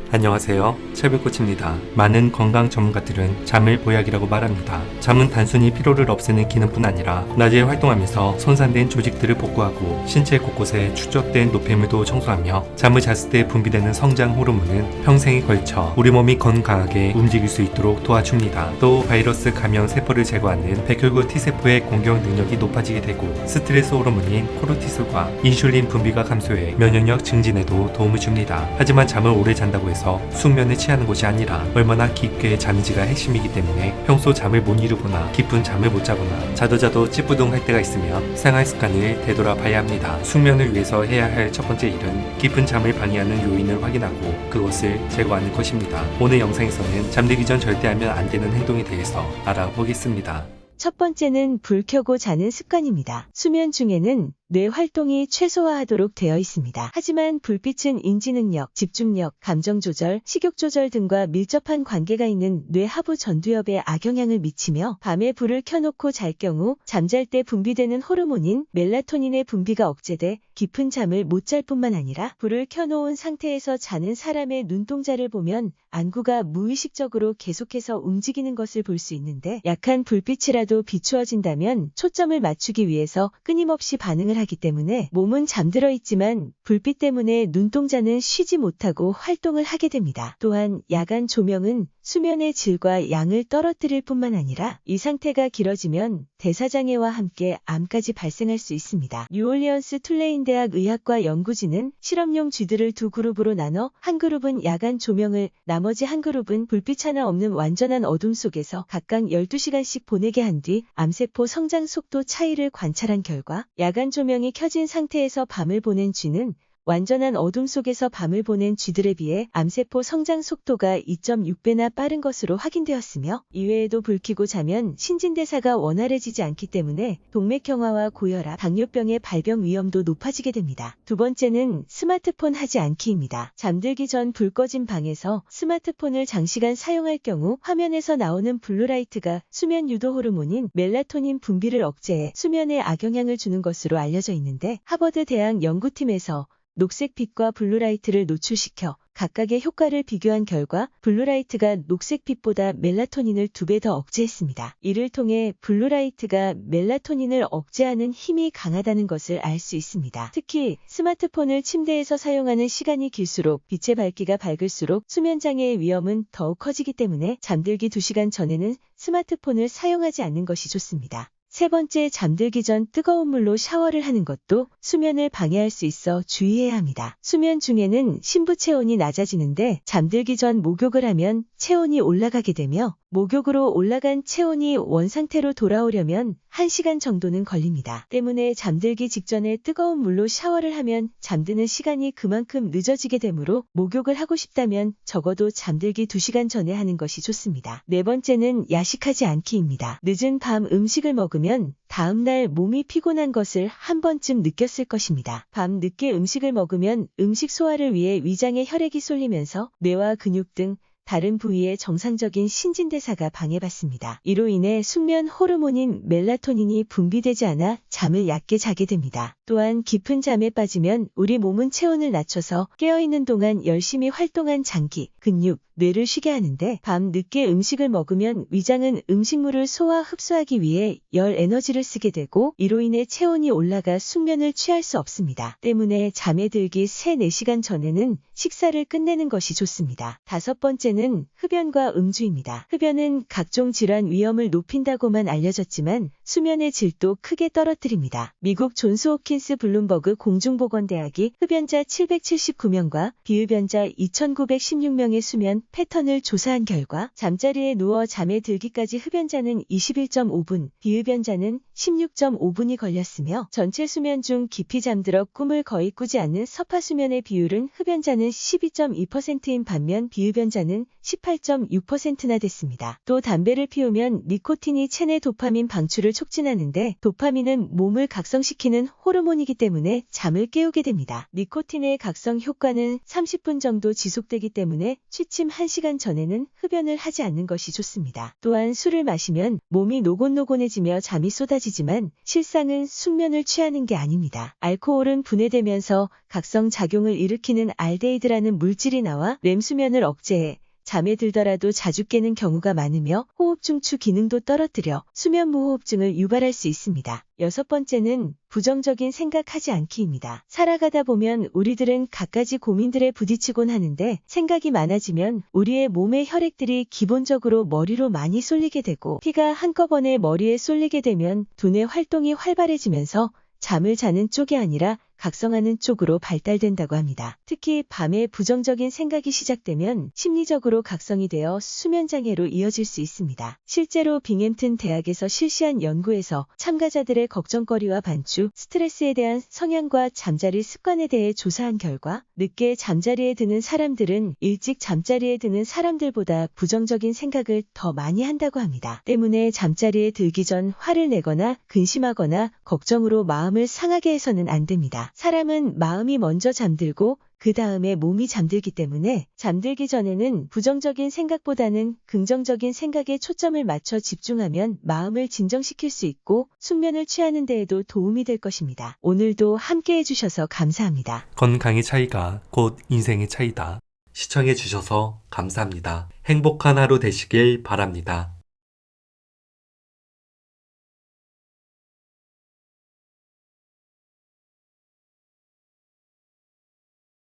안녕하세요. 철불꽃입니다. 많은 건강 전문가들은 잠을 보약이라고 말합니다. 잠은 단순히 피로를 없애는 기능뿐 아니라 낮에 활동하면서 손상된 조직들을 복구하고 신체 곳곳에 축적된 노폐물도 청소하며 잠을 잤을 때 분비되는 성장 호르몬은 평생에 걸쳐 우리 몸이 건강하게 움직일 수 있도록 도와줍니다. 또 바이러스 감염 세포를 제거하는 백혈구 T세포의 공격 능력이 높아지게 되고 스트레스 호르몬인 코르티솔과 인슐린 분비가 감소해 면역력 증진에도 도움을 줍니다. 하지만 잠을 오래 잔다고 해서 숙면을 취하는 것이 아니라 얼마나 깊게 자는지가 핵심이기 때문에 평소 잠을 못 이루거나 깊은 잠을 못 자거나 자도 찌뿌둥할 때가 있으면 생활 습관을 되돌아봐야 합니다. 숙면을 위해서 해야 할 첫 번째 일은 깊은 잠을 방해하는 요인을 확인하고 그것을 제거하는 것입니다. 오늘 영상에서는 잠들기 전 절대 하면 안 되는 행동에 대해서 알아보겠습니다. 첫 번째는 불 켜고 자는 습관입니다. 수면 중에는 뇌 활동이 최소화하도록 되어 있습니다. 하지만 불빛은 인지 능력, 집중력, 감정 조절, 식욕 조절 등과 밀접한 관계가 있는 뇌 하부 전두엽에 악영향을 미치며 밤에 불을 켜놓고 잘 경우 잠잘 때 분비되는 호르몬인 멜라토닌의 분비가 억제돼 깊은 잠을 못 잘 뿐만 아니라 불을 켜놓은 상태에서 자는 사람의 눈동자를 보면 안구가 무의식적으로 계속해서 움직이는 것을 볼 수 있는데 약한 불빛이라도 비추어진다면 초점을 맞추기 위해서 끊임없이 반응을 하기 때문에 몸은 잠들어 있지만 불빛 때문에 눈동자는 쉬지 못하고 활동을 하게 됩니다. 또한 야간 조명은 수면의 질과 양을 떨어뜨릴 뿐만 아니라 이 상태가 길어지면 대사장애와 함께 암까지 발생할 수 있습니다. 뉴올리언스 툴레인 대학 의학과 연구진은 실험용 쥐들을 두 그룹으로 나눠 한 그룹은 야간 조명을 나머지 한 그룹은 불빛 하나 없는 완전한 어둠 속에서 각각 12시간씩 보내게 한 뒤 암세포 성장 속도 차이를 관찰한 결과 야간 조명이 켜진 상태에서 밤을 보낸 쥐는 완전한 어둠 속에서 밤을 보낸 쥐들에 비해 암세포 성장 속도가 2.6배나 빠른 것으로 확인되었으며 이외에도 불 켜고 자면 신진대사가 원활해지지 않기 때문에 동맥경화와 고혈압, 당뇨병의 발병 위험도 높아지게 됩니다. 두 번째는 스마트폰 하지 않기입니다. 잠들기 전 불 꺼진 방에서 스마트폰을 장시간 사용할 경우 화면에서 나오는 블루라이트가 수면 유도 호르몬인 멜라토닌 분비를 억제해 수면에 악영향을 주는 것으로 알려져 있는데 하버드 대학 연구팀에서 녹색빛과 블루라이트를 노출시켜 각각의 효과를 비교한 결과 블루라이트가 녹색빛보다 멜라토닌을 2배 더 억제했습니다. 이를 통해 블루라이트가 멜라토닌을 억제하는 힘이 강하다는 것을 알 수 있습니다. 특히 스마트폰을 침대에서 사용하는 시간이 길수록 빛의 밝기가 밝을수록 수면장애의 위험은 더욱 커지기 때문에 잠들기 2시간 전에는 스마트폰을 사용하지 않는 것이 좋습니다. 세 번째, 잠들기 전 뜨거운 물로 샤워를 하는 것도 수면을 방해할 수 있어 주의해야 합니다. 수면 중에는 심부 체온이 낮아지는데 잠들기 전 목욕을 하면 체온이 올라가게 되며 목욕으로 올라간 체온이 원상태로 돌아오려면 1시간 정도는 걸립니다. 때문에 잠들기 직전에 뜨거운 물로 샤워를 하면 잠드는 시간이 그만큼 늦어지게 되므로 목욕을 하고 싶다면 적어도 잠들기 2시간 전에 하는 것이 좋습니다. 네 번째는 야식하지 않기입니다. 늦은 밤 음식을 먹으면 다음날 몸이 피곤한 것을 한 번쯤 느꼈을 것입니다. 밤 늦게 음식을 먹으면 음식 소화를 위해 위장에 혈액이 쏠리면서 뇌와 근육 등 다른 부위의 정상적인 신진대사가 방해받습니다. 이로 인해 숙면 호르몬인 멜라토닌이 분비되지 않아 잠을 얕게 자게 됩니다. 또한 깊은 잠에 빠지면 우리 몸은 체온을 낮춰서 깨어있는 동안 열심히 활동한 장기, 근육, 뇌를 쉬게 하는데 밤 늦게 음식을 먹으면 위장은 음식물을 소화 흡수하기 위해 열 에너지를 쓰게 되고 이로 인해 체온이 올라가 숙면을 취할 수 없습니다. 때문에 잠에 들기 3-4시간 전에는 식사를 끝내는 것이 좋습니다. 다섯 번째는 흡연과 음주입니다. 흡연은 각종 질환 위험을 높인다고만 알려졌지만 수면의 질도 크게 떨어뜨립니다. 미국 존스 홉킨스 블룸버그 공중보건대학이 흡연자 779명과 비흡연자 2,916명의 수면 패턴을 조사한 결과 잠자리에 누워 잠에 들기까지 흡연자는 21.5분, 비흡연자는 16.5분이 걸렸으며 전체 수면 중 깊이 잠들어 꿈을 거의 꾸지 않는 서파수면의 비율은 흡연자는 12.2%인 반면 비흡연자는 18.6%나 됐습니다. 또 담배를 피우면 니코틴이 체내 도파민 방출을 촉진하는데 도파민은 몸을 각성시키는 호르몬이기 때문에 잠을 깨우게 됩니다. 니코틴의 각성 효과는 30분 정도 지속되기 때문에 취침 1시간 전에는 흡연을 하지 않는 것이 좋습니다. 또한 술을 마시면 몸이 노곤노곤해지며 잠이 쏟아질 느껴지지만 실상은 숙면을 취하는 게 아닙니다. 알코올은 분해되면서 각성 작용을 일으키는 알데히드라는 물질이 나와 렘 수면을 억제해 잠에 들더라도 자주 깨는 경우가 많으며 호흡 중추 기능도 떨어뜨려 수면 무호흡증을 유발할 수 있습니다. 여섯 번째는 부정적인 생각하지 않기입니다. 살아가다 보면 우리들은 갖가지 고민들에 부딪히곤 하는데 생각이 많아지면 우리의 몸의 혈액들이 기본적으로 머리로 많이 쏠리게 되고 피가 한꺼번에 머리에 쏠리게 되면 두뇌 활동이 활발해지면서 잠을 자는 쪽이 아니라 각성하는 쪽으로 발달된다고 합니다. 특히 밤에 부정적인 생각이 시작되면 심리적으로 각성이 되어 수면장애로 이어질 수 있습니다. 실제로 빙햄튼 대학에서 실시한 연구에서 참가자들의 걱정거리와 반추, 스트레스에 대한 성향과 잠자리 습관에 대해 조사한 결과 늦게 잠자리에 드는 사람들은 일찍 잠자리에 드는 사람들보다 부정적인 생각을 더 많이 한다고 합니다. 때문에 잠자리에 들기 전 화를 내거나 근심하거나 걱정으로 마음을 상하게 해서는 안 됩니다. 사람은 마음이 먼저 잠들고 그 다음에 몸이 잠들기 때문에 잠들기 전에는 부정적인 생각보다는 긍정적인 생각에 초점을 맞춰 집중하면 마음을 진정시킬 수 있고 숙면을 취하는 데에도 도움이 될 것입니다. 오늘도 함께 해주셔서 감사합니다. 건강의 차이가 곧 인생의 차이다. 시청해주셔서 감사합니다. 행복한 하루 되시길 바랍니다.